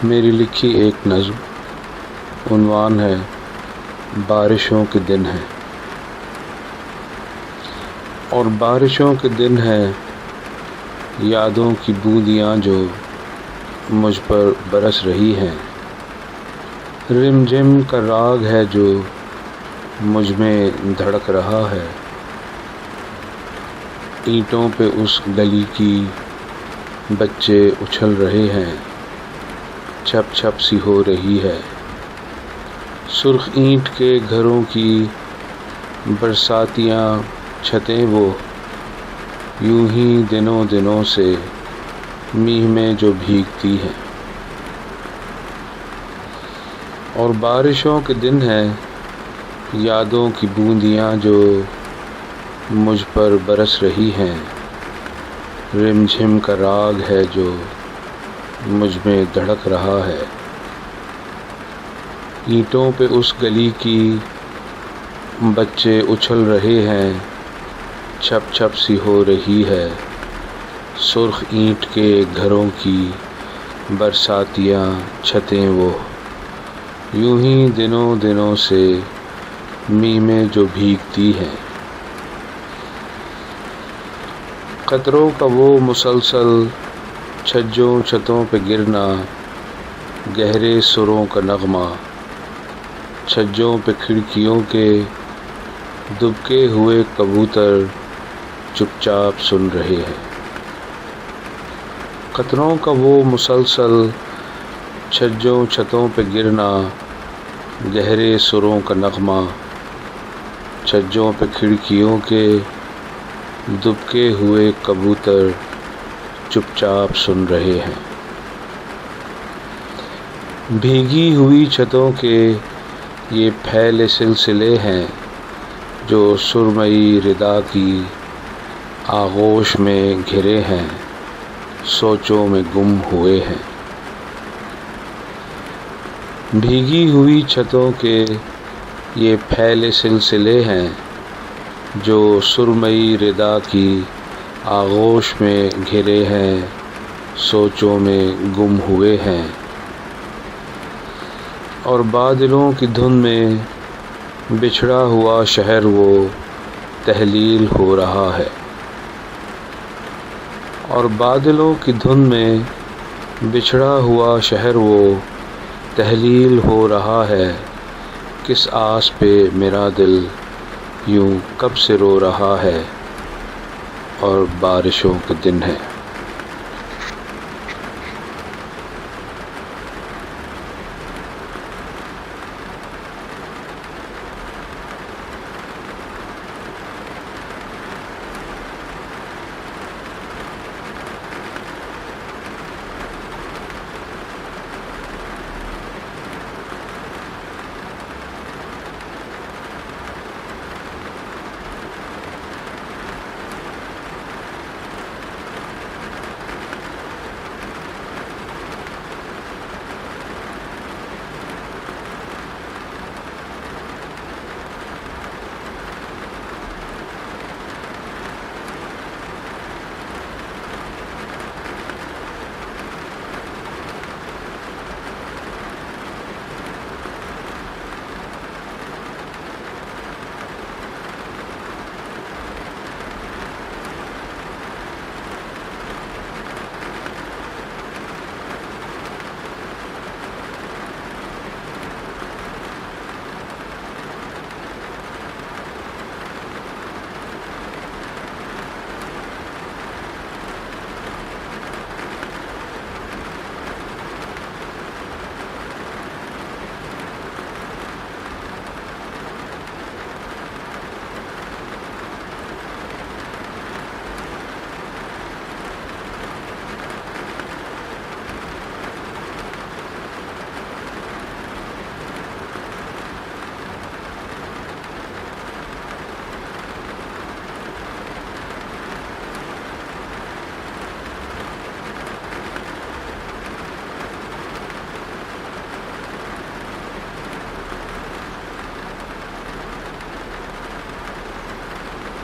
میری لکھی ایک نظم، عنوان ہے بارشوں کے دن ہیں۔ اور بارشوں کے دن ہیں، یادوں کی بوندیاں جو مجھ پر برس رہی ہیں۔ رم جھم کا راگ ہے جو مجھ میں دھڑک رہا ہے۔ اینٹوں پہ اس گلی کی بچے اچھل رہے ہیں، چھپ چھپ سی ہو رہی ہے۔ سرخ اینٹ کے گھروں کی برساتیاں چھتیں وہ یوں ہی دنوں دنوں سے میہ میں جو بھیگتی ہیں۔ اور بارشوں کے دن ہیں، یادوں کی بوندیاں جو مجھ پر برس رہی ہیں۔ رم جھم کا راگ ہے جو مجھ میں دھڑک رہا ہے۔ اینٹوں پہ اس گلی کی بچے اچھل رہے ہیں، چھپ چھپ سی ہو رہی ہے۔ سرخ اینٹ کے گھروں کی برساتیاں چھتیں وہ یوں ہی دنوں دنوں سے میہ میں جو بھیگتی ہیں۔ قطروں کا وہ مسلسل چھجوں چھتوں پہ گرنا، گہرے سروں کا نغمہ چھجوں پہ کھڑکیوں کے دبکے ہوئے کبوتر چپ چاپ سن رہے ہیں۔ قطروں کا وہ مسلسل چھجوں چھتوں پہ گرنا، گہرے سروں کا نغمہ چھجوں پہ کھڑکیوں کے دبکے ہوئے کبوتر چپ چاپ سن رہے ہیں۔ بھیگی ہوئی چھتوں کے یہ پھیلے سلسلے ہیں جو سرمئی ردا کی آغوش میں گھرے ہیں، سوچوں میں گم ہوئے ہیں۔ بھیگی ہوئی چھتوں کے یہ پھیلے سلسلے ہیں جو سرمئی ردا کی آغوش میں گھرے ہیں، سوچوں میں گم ہوئے ہیں۔ اور بادلوں کی دھن میں بچھڑا ہوا شہر وہ تحلیل ہو رہا ہے۔ اور بادلوں کی دھن میں بچھڑا ہوا شہر وہ تحلیل ہو رہا ہے۔ کس آس پہ میرا دل یوں کب سے رو رہا ہے۔ اور بارشوں کے دن ہیں۔